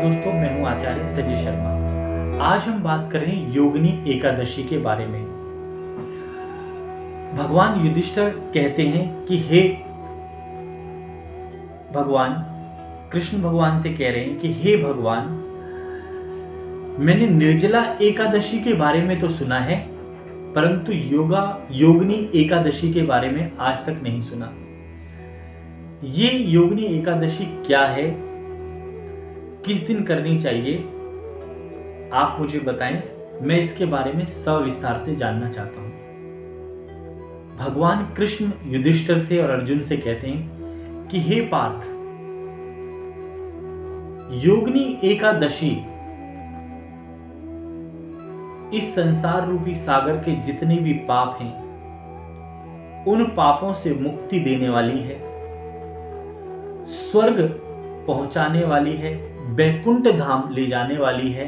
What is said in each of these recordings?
नमस्कार दोस्तों, मैं हूं आचार्य संजय शर्मा। आज हम बात कर रहे हैं योगिनी एकादशी के बारे में। भगवान युधिष्ठिर कहते हैं कि हे भगवान, कृष्ण भगवान से कह रहे हैं कि हे भगवान, मैंने निर्जला एकादशी के बारे में तो सुना है, परंतु योगिनी एकादशी के बारे में आज तक नहीं सुना। ये योगिनी एकादशी क्या है, किस दिन करनी चाहिए, आप मुझे बताएं। मैं इसके बारे में सविस्तार से जानना चाहता हूं। भगवान कृष्ण युधिष्ठिर से और अर्जुन से कहते हैं कि हे पार्थ, योगिनी एकादशी इस संसार रूपी सागर के जितने भी पाप हैं, उन पापों से मुक्ति देने वाली है, स्वर्ग पहुंचाने वाली है, वैकुंठ धाम ले जाने वाली है।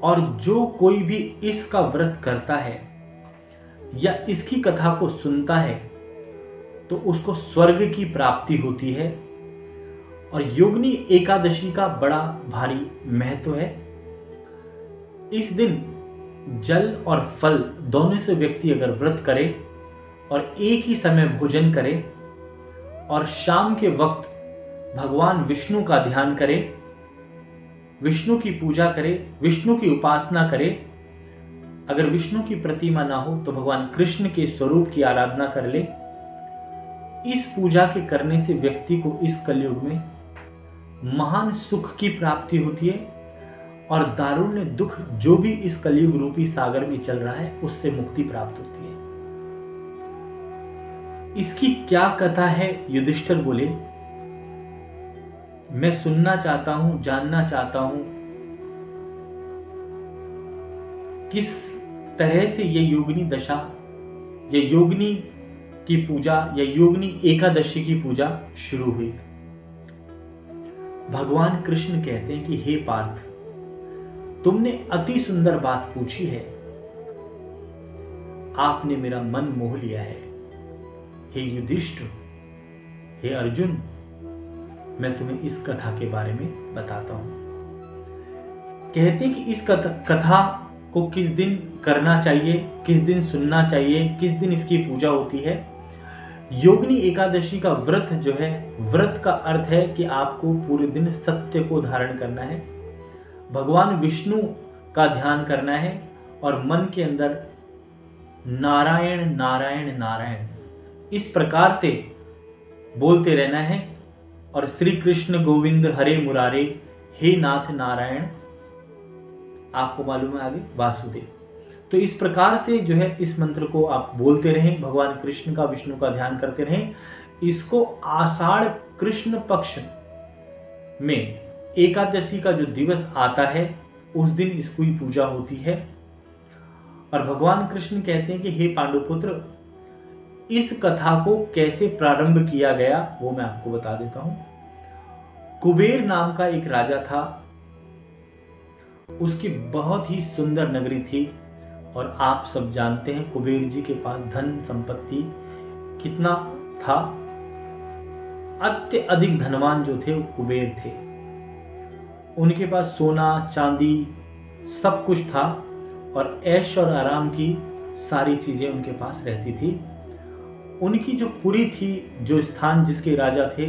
और जो कोई भी इसका व्रत करता है या इसकी कथा को सुनता है तो उसको स्वर्ग की प्राप्ति होती है। और योगिनी एकादशी का बड़ा भारी महत्व है। इस दिन जल और फल दोनों से व्यक्ति अगर व्रत करे और एक ही समय भोजन करे और शाम के वक्त भगवान विष्णु का ध्यान करे, विष्णु की पूजा करे, विष्णु की उपासना करे, अगर विष्णु की प्रतिमा ना हो तो भगवान कृष्ण के स्वरूप की आराधना कर ले, इस पूजा के करने से व्यक्ति को इस कलयुग में महान सुख की प्राप्ति होती है और दारुण्य दुख जो भी इस कलयुग रूपी सागर में चल रहा है उससे मुक्ति प्राप्त होती है। इसकी क्या कथा है? युधिष्ठिर बोले, मैं सुनना चाहता हूं, जानना चाहता हूं किस तरह से ये योगिनी दशा या योगिनी की पूजा या योगिनी एकादशी की पूजा शुरू हुई। भगवान कृष्ण कहते हैं कि हे पार्थ, तुमने अति सुंदर बात पूछी है, आपने मेरा मन मोह लिया है। हे युधिष्ठिर, हे अर्जुन, मैं तुम्हें इस कथा के बारे में बताता हूं। कहते हैं कि इस कथा को किस दिन करना चाहिए, किस दिन सुनना चाहिए, किस दिन इसकी पूजा होती है। योगिनी एकादशी का व्रत जो है, व्रत का अर्थ है कि आपको पूरे दिन सत्य को धारण करना है, भगवान विष्णु का ध्यान करना है और मन के अंदर नारायण नारायण नारायण इस प्रकार से बोलते रहना है। और श्री कृष्ण गोविंद हरे मुरारे, हे नाथ नारायण, आपको मालूम है आगे वासुदेव। तो इस प्रकार से जो है इस मंत्र को आप बोलते रहें, भगवान कृष्ण का, विष्णु का ध्यान करते रहें। इसको आषाढ़ कृष्ण पक्ष में एकादशी का जो दिवस आता है उस दिन इसकी पूजा होती है। और भगवान कृष्ण कहते हैं कि हे पांडुपुत्र, इस कथा को कैसे प्रारंभ किया गया वो मैं आपको बता देता हूं। कुबेर नाम का एक राजा था, उसकी बहुत ही सुंदर नगरी थी और आप सब जानते हैं कुबेर जी के पास धन संपत्ति कितना था। अत्यधिक धनवान जो थे वो कुबेर थे। उनके पास सोना चांदी सब कुछ था और ऐश और आराम की सारी चीजें उनके पास रहती थी। उनकी जो पुरी थी, जो स्थान जिसके राजा थे,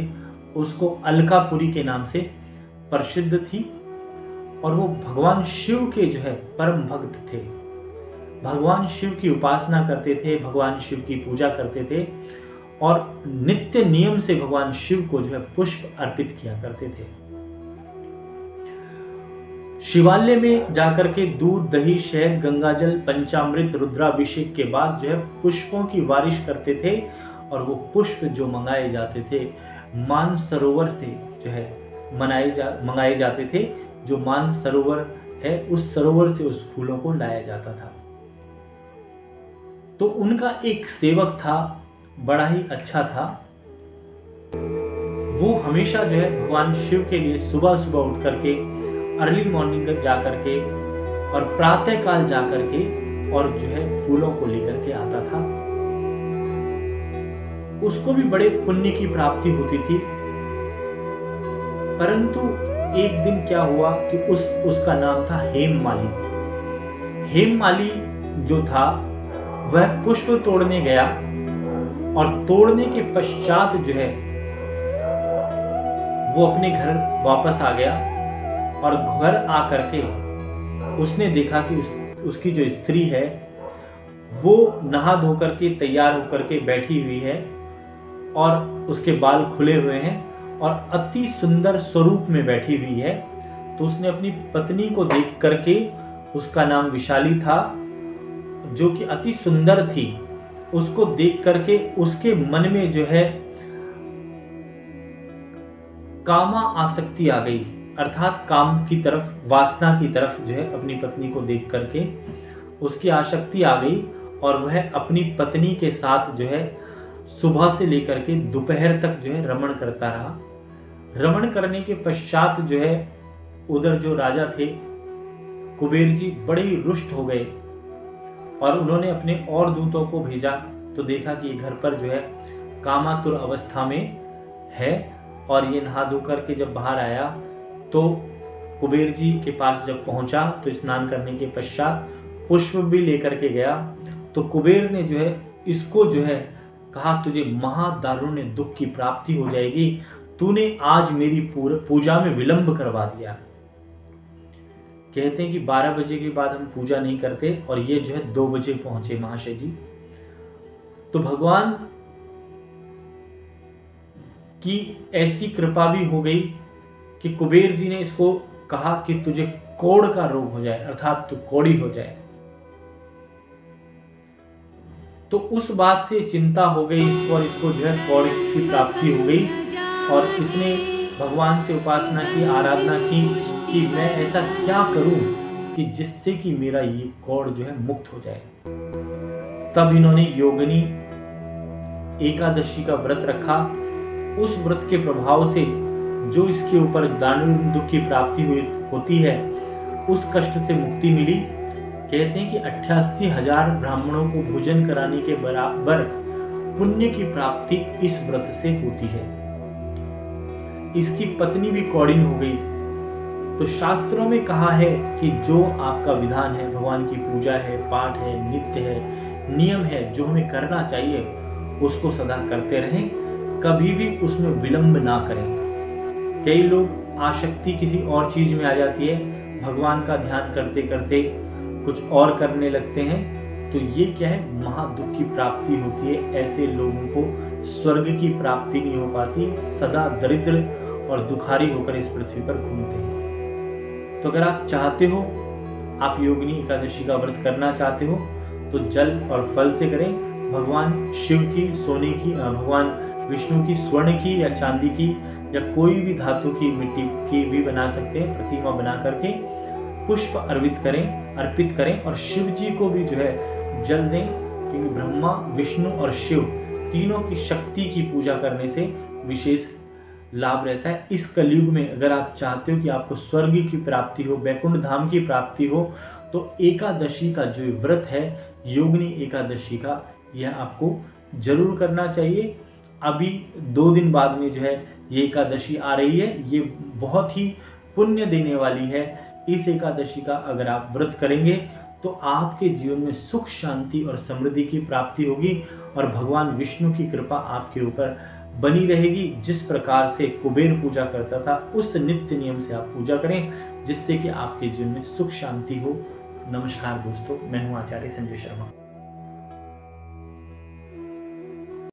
उसको अलकापुरी के नाम से प्रसिद्ध थी। और वो भगवान शिव के जो है परम भक्त थे, भगवान शिव की उपासना करते थे, भगवान शिव की पूजा करते थे और नित्य नियम से भगवान शिव को जो है पुष्प अर्पित किया करते थे। शिवालय में जाकर के दूध दही शहद गंगाजल पंचामृत रुद्राभिषेक के बाद जो है पुष्पों की बारिश करते थे। और वो पुष्प जो मंगाए जाते थे मान सरोवर से जो है मंगाए जाते थे। जो मान सरोवर है उस सरोवर से उस फूलों को लाया जाता था। तो उनका एक सेवक था, बड़ा ही अच्छा था। वो हमेशा जो है भगवान शिव के लिए सुबह सुबह उठ करके अर्ली मॉर्निंग जा करके और प्रातः काल जा करके और जो है फूलों को लेकर के आता था। उसको भी बड़े पुण्य की प्राप्ति होती थी। परंतु एक दिन क्या हुआ कि उसका नाम था हेममाली। हेममाली जो था वह पुष्प तोड़ने गया और तोड़ने के पश्चात जो है वो अपने घर वापस आ गया और घर आकर के उसने देखा कि उसकी जो स्त्री है वो नहा धो करके तैयार होकर के बैठी हुई है और उसके बाल खुले हुए हैं और अति सुंदर स्वरूप में बैठी हुई है। तो उसने अपनी पत्नी को देख करके, उसका नाम विशाली था, जो कि अति सुंदर थी, उसको देख करके उसके मन में जो है कामा आसक्ति आ गई, अर्थात काम की तरफ, वासना की तरफ जो है अपनी पत्नी को देख करके उसकी आसक्ति आ गई और वह अपनी पत्नी के साथ जो है सुबह से लेकर के दोपहर तक जो है रमण करता रहा। रमण करने के पश्चात जो है उधर जो राजा थे कुबेर जी बड़े ही रुष्ट हो गए और उन्होंने अपने और दूतों को भेजा तो देखा कि ये घर पर जो है कामातुर अवस्था में है। और ये नहा धो करके जब बाहर आया तो कुबेर जी के पास जब पहुंचा तो स्नान करने के पश्चात पुष्प भी लेकर के गया। तो कुबेर ने जो है इसको जो है कहा, तुझे महादारुण्य दुख की प्राप्ति हो जाएगी, तूने आज मेरी पूजा में विलंब करवा दिया। कहते हैं कि 12 बजे के बाद हम पूजा नहीं करते और ये जो है 2 बजे पहुंचे महाशय जी। तो भगवान की ऐसी कृपा भी हो गई कि कुबेर जी ने इसको कहा कि तुझे कोढ़ का रोग हो जाए, अर्थात तू कोढ़ी हो जाए। तो उस बात से चिंता हो गई इसको और इसको जो है कोढ़ की प्राप्ति हो गई और इसने भगवान से उपासना की, आराधना की कि मैं ऐसा क्या करूं कि जिससे कि मेरा ये कोढ़ जो है मुक्त हो जाए। तब इन्होंने योगिनी एकादशी का व्रत रखा। उस व्रत के प्रभाव से जो इसके ऊपर दारुण दुख की प्राप्ति होती है उस कष्ट से मुक्ति मिली। कहते हैं कि 88,000 ब्राह्मणों को भोजन कराने के बराबर पुण्य की प्राप्ति इस व्रत से होती है। इसकी पत्नी भी कौड़िन हो गई। तो शास्त्रों में कहा है कि जो आपका विधान है, भगवान की पूजा है, पाठ है, नित्य है, नियम है, जो हमें करना चाहिए उसको सदा करते रहें, कभी भी उसमें विलंब ना करें। कई लोग आसक्ति किसी और चीज में आ जाती है, भगवान का ध्यान करते करते कुछ और करने लगते हैं, तो ये क्या है, महादुख की प्राप्ति होती है। ऐसे लोगों को स्वर्ग की प्राप्ति नहीं हो पाती, सदा दरिद्र और दुखारी होकर इस पृथ्वी पर घूमते हैं। तो अगर आप चाहते हो, आप योगिनी एकादशी का व्रत करना चाहते हो तो जल और फल से करें। भगवान शिव की सोने की, भगवान विष्णु की स्वर्ण की या चांदी की या कोई भी धातु की, मिट्टी की भी बना सकते हैं, प्रतिमा बना करके पुष्प अर्पित करें और शिव जी को भी जो है जल दें, क्योंकि ब्रह्मा, विष्णु और शिव तीनों की शक्ति की पूजा करने से विशेष लाभ रहता है। इस कलयुग में अगर आप चाहते हो कि आपको स्वर्ग की प्राप्ति हो, वैकुंठ धाम की प्राप्ति हो, तो एकादशी का जो व्रत है, योगिनी एकादशी का, यह आपको जरूर करना चाहिए। अभी 2 दिन बाद में जो है ये एकादशी आ रही है, ये बहुत ही पुण्य देने वाली है। इस एकादशी का अगर आप व्रत करेंगे तो आपके जीवन में सुख, शांति और समृद्धि की प्राप्ति होगी और भगवान विष्णु की कृपा आपके ऊपर बनी रहेगी। जिस प्रकार से कुबेर पूजा करता था, उस नित्य नियम से आप पूजा करें, जिससे कि आपके जीवन में सुख शांति हो। नमस्कार दोस्तों, मैं हूं आचार्य संजय शर्मा।